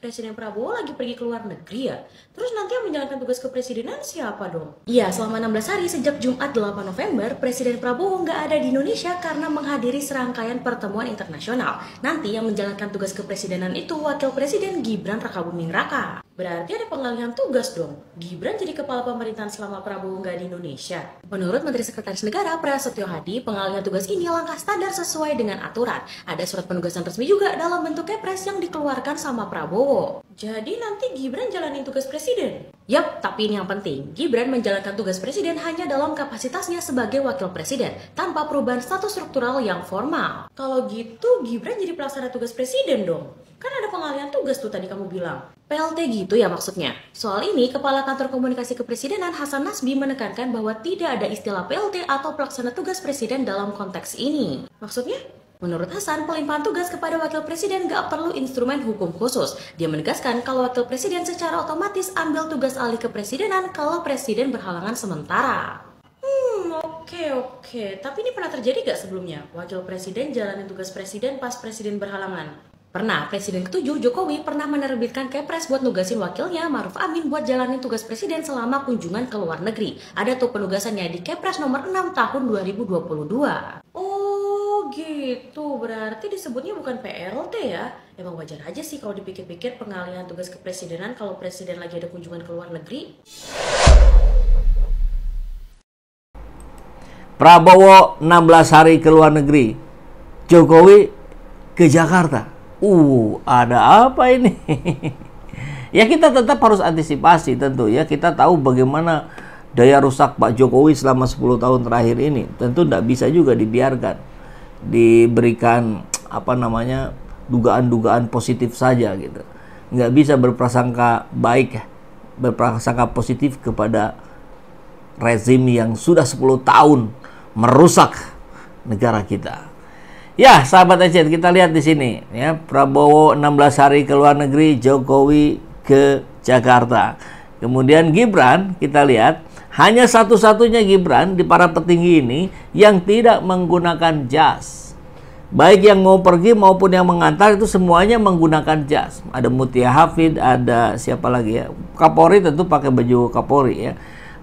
Presiden Prabowo lagi pergi ke luar negeri ya? Terus nanti yang menjalankan tugas kepresidenan siapa dong? Iya, selama 16 hari sejak Jumat 8 November, Presiden Prabowo nggak ada di Indonesia karena menghadiri serangkaian pertemuan internasional. Nanti yang menjalankan tugas kepresidenan itu Wakil Presiden Gibran Rakabuming Raka. Berarti ada pengalihan tugas dong. Gibran jadi kepala pemerintahan selama Prabowo nggak di Indonesia. Menurut Menteri Sekretaris Negara Prasetyo Hadi, pengalihan tugas ini langkah standar sesuai dengan aturan. Ada surat penugasan resmi juga dalam bentuk kepres yang dikeluarkan sama Prabowo. Jadi nanti Gibran jalanin tugas presiden? Yap, tapi ini yang penting. Gibran menjalankan tugas presiden hanya dalam kapasitasnya sebagai wakil presiden, tanpa perubahan status struktural yang formal. Kalau gitu, Gibran jadi pelaksana tugas presiden dong? Kan ada pengalihan tugas tuh tadi kamu bilang. PLT gitu ya maksudnya. Soal ini, Kepala Kantor Komunikasi Kepresidenan Hasan Nasbi menekankan bahwa tidak ada istilah PLT atau pelaksana tugas presiden dalam konteks ini. Maksudnya? Menurut Hasan, pelimpahan tugas kepada wakil presiden gak perlu instrumen hukum khusus. Dia menegaskan kalau wakil presiden secara otomatis ambil tugas alih kepresidenan kalau presiden berhalangan sementara. Oke. Tapi ini pernah terjadi gak sebelumnya? Wakil presiden jalanin tugas presiden pas presiden berhalangan? Pernah, Presiden ke-7 Jokowi pernah menerbitkan kepres buat nugasin wakilnya Maruf Amin buat jalanin tugas presiden selama kunjungan ke luar negeri. Ada tuh penugasannya di kepres nomor 6 tahun 2022. Oh gitu, berarti disebutnya bukan PLT ya? Emang wajar aja sih kalau dipikir-pikir pengalihan tugas kepresidenan kalau presiden lagi ada kunjungan ke luar negeri. Prabowo 16 hari ke luar negeri, Jokowi ke Jakarta. Ada apa ini? Ya kita tetap harus antisipasi tentu ya. Kita tahu bagaimana daya rusak Pak Jokowi selama 10 tahun terakhir ini. Tentu tidak bisa juga dibiarkan. Diberikan dugaan-dugaan positif saja gitu. Nggak bisa berprasangka baik, berprasangka positif kepada rezim yang sudah 10 tahun merusak negara kita. Ya, sahabat Aceh, kita lihat di sini ya, Prabowo 16 hari ke luar negeri, Jokowi ke Jakarta. Kemudian Gibran, kita lihat hanya satu-satunya Gibran di para petinggi ini yang tidak menggunakan jas. Baik yang mau pergi maupun yang mengantar itu semuanya menggunakan jas. Ada Mutia Hafid, ada siapa lagi ya? Kapolri tentu pakai baju Kapolri ya.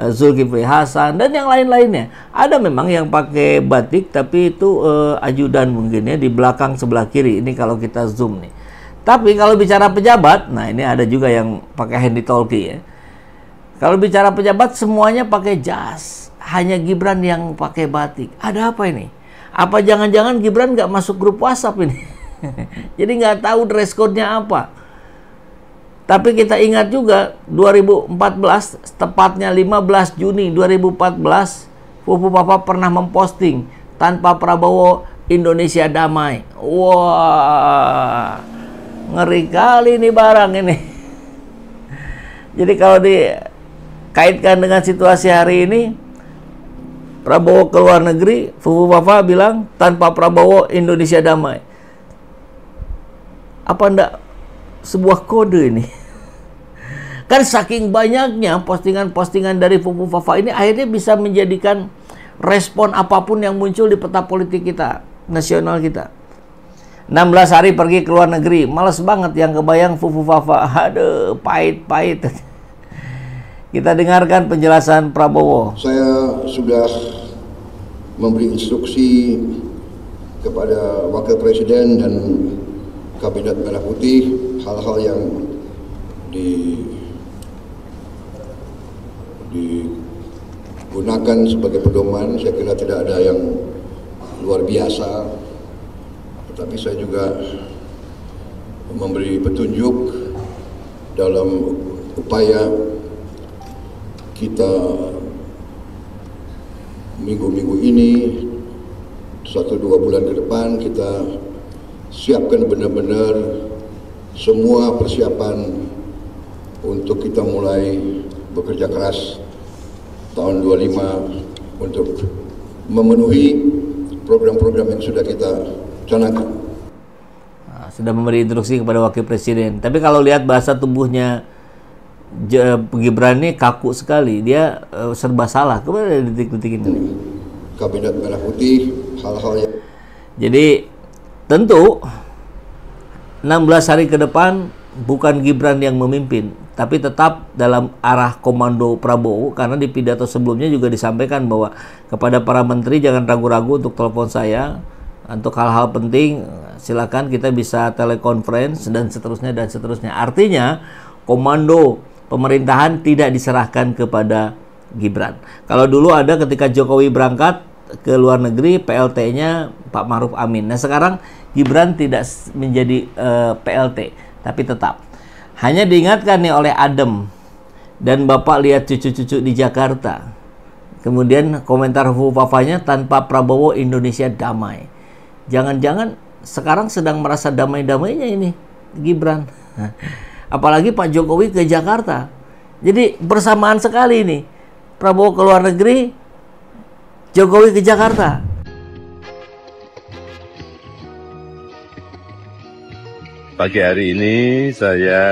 Zulkifli Hasan dan yang lain-lainnya. Ada memang yang pakai batik tapi itu ajudan mungkin ya, di belakang sebelah kiri. Ini kalau kita zoom nih. Tapi kalau bicara pejabat, nah ini ada juga yang pakai handy talkie ya. Kalau bicara pejabat semuanya pakai jas. Hanya Gibran yang pakai batik. Ada apa ini? Apa jangan-jangan Gibran nggak masuk grup WhatsApp ini? Jadi nggak tahu dress code-nya apa. Tapi kita ingat juga 2014, tepatnya 15 Juni 2014, Fufu Papa pernah memposting tanpa Prabowo Indonesia damai. Wah, ngeri kali ini barang ini. Jadi kalau dikaitkan dengan situasi hari ini, Prabowo ke luar negeri, Fufu Papa bilang tanpa Prabowo Indonesia damai. Apa enggak sebuah kode ini? Kan saking banyaknya postingan-postingan dari Fufu Fafa ini akhirnya bisa menjadikan respon apapun yang muncul di peta politik kita, nasional kita. 16 hari pergi ke luar negeri, males banget yang kebayang Fufu Fafa. Aduh, pahit. Kita dengarkan penjelasan Prabowo. Saya sudah memberi instruksi kepada Wakil Presiden dan Kabinet Merah Putih hal-hal yang digunakan sebagai pedoman. Saya kira tidak ada yang luar biasa, tetapi saya juga memberi petunjuk dalam upaya kita minggu-minggu ini 1-2 bulan ke depan kita siapkan benar-benar semua persiapan untuk kita mulai bekerja keras tahun 25 untuk memenuhi program-program yang sudah kita canangkan. Sudah memberi instruksi kepada Wakil Presiden. Tapi kalau lihat bahasa tubuhnya Gibran ini kaku sekali. Dia serba salah. Kemana ada detik-detik ini? Kabinet Merah Putih, hal-hal yang... Jadi tentu 16 hari ke depan bukan Gibran yang memimpin, tapi tetap dalam arah komando Prabowo, karena di pidato sebelumnya juga disampaikan bahwa kepada para menteri jangan ragu-ragu untuk telepon saya, untuk hal-hal penting silakan kita bisa telekonferensi dan seterusnya. Artinya komando pemerintahan tidak diserahkan kepada Gibran. Kalau dulu ada ketika Jokowi berangkat ke luar negeri, PLT-nya Pak Ma'ruf Amin. Nah sekarang Gibran tidak menjadi PLT, tapi tetap hanya diingatkan nih oleh Adem, dan Bapak lihat cucu-cucu di Jakarta. Kemudian komentar Fafanya, tanpa Prabowo Indonesia damai. Jangan-jangan sekarang sedang merasa damai-damainya ini Gibran. Apalagi Pak Jokowi ke Jakarta. Jadi bersamaan sekali ini. Prabowo ke luar negeri, Jokowi ke Jakarta. Pagi hari ini saya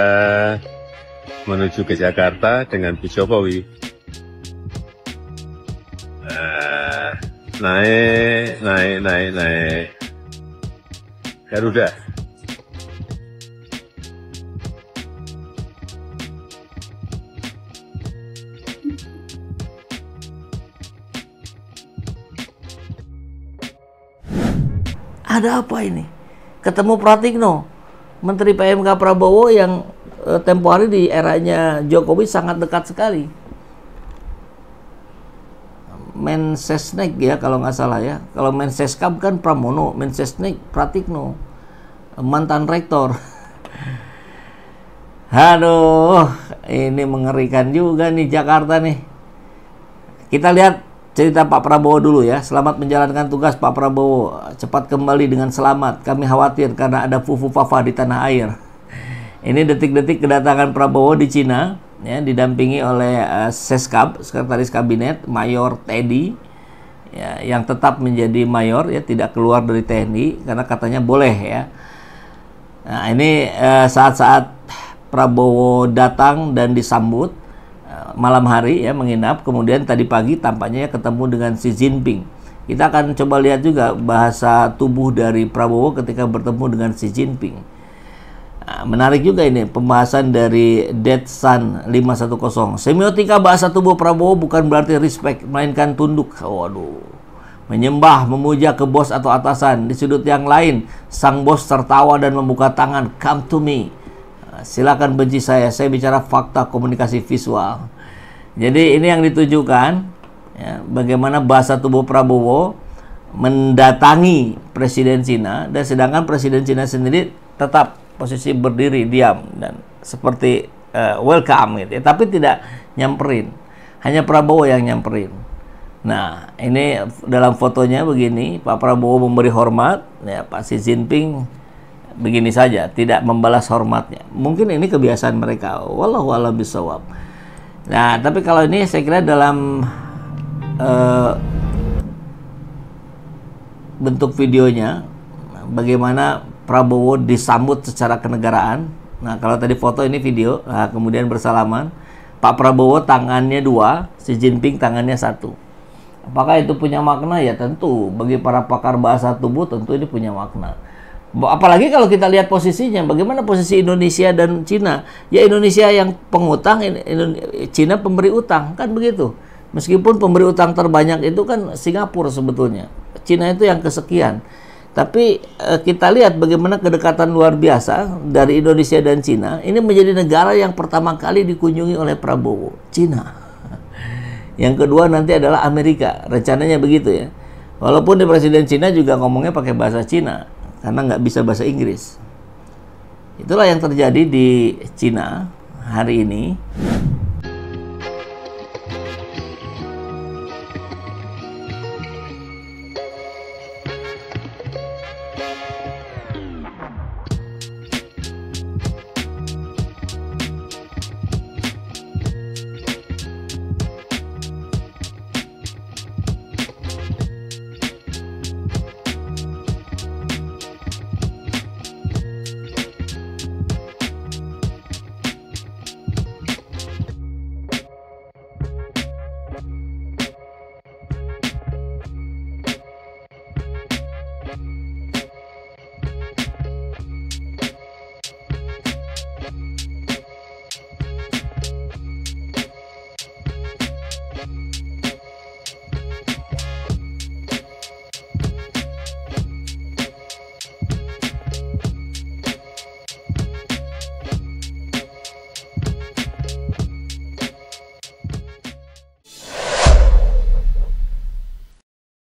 menuju ke Jakarta dengan Bu Jokowi. Naik. Garuda. Ada apa ini? Ketemu Pratikno, Menteri PMK Prabowo yang tempo hari di eranya Jokowi sangat dekat sekali. Mensesnek ya kalau nggak salah ya. Kalau Menseskap kan Pramono, Mensesnek Pratikno, mantan rektor. Aduh, ini mengerikan juga nih Jakarta nih. Kita lihat cerita Pak Prabowo dulu ya. Selamat menjalankan tugas Pak Prabowo. Cepat kembali dengan selamat. Kami khawatir karena ada Fufu Fafa di tanah air. Ini detik-detik kedatangan Prabowo di Cina, ya, didampingi oleh Seskap, Sekretaris Kabinet, Mayor Teddy, ya, yang tetap menjadi mayor, ya, tidak keluar dari TNI karena katanya boleh ya. Nah ini saat-saat Prabowo datang dan disambut malam hari ya, menginap, kemudian tadi pagi tampaknya ketemu dengan Xi Jinping. Kita akan coba lihat juga bahasa tubuh dari Prabowo ketika bertemu dengan Xi Jinping. Nah, menarik juga ini pembahasan dari Deadsun 510. Semiotika bahasa tubuh Prabowo bukan berarti respect, melainkan tunduk. Waduh. Menyembah, memuja ke bos atau atasan. Di sudut yang lain, sang bos tertawa dan membuka tangan. Come to me. Silakan benci saya bicara fakta komunikasi visual. Jadi ini yang ditujukan, ya, bagaimana bahasa tubuh Prabowo mendatangi Presiden Cina, dan sedangkan Presiden Cina sendiri tetap posisi berdiri diam dan seperti welcome gitu ya, tapi tidak nyamperin. Hanya Prabowo yang nyamperin. Nah, ini dalam fotonya begini, Pak Prabowo memberi hormat, ya, Pak Xi Jinping begini saja, tidak membalas hormatnya. Mungkin ini kebiasaan mereka. Wallahu a'lam bishawab. Nah, tapi kalau ini saya kira dalam bentuk videonya bagaimana Prabowo disambut secara kenegaraan. Nah, kalau tadi foto, ini video. Nah, kemudian bersalaman. Pak Prabowo tangannya 2, Xi Jinping tangannya 1. Apakah itu punya makna? Ya tentu. Bagi para pakar bahasa tubuh tentu ini punya makna. Apalagi kalau kita lihat posisinya, bagaimana posisi Indonesia dan Cina. Ya Indonesia yang pengutang, Cina pemberi utang, kan begitu. Meskipun pemberi utang terbanyak itu kan Singapura sebetulnya. Cina itu yang kesekian. Tapi kita lihat bagaimana kedekatan luar biasa dari Indonesia dan Cina. Ini menjadi negara yang pertama kali dikunjungi oleh Prabowo, Cina. Yang kedua nanti adalah Amerika, rencananya begitu ya. Walaupun di Presiden Cina juga ngomongnya pakai bahasa Cina, karena nggak bisa bahasa Inggris. Itulah yang terjadi di Cina hari ini.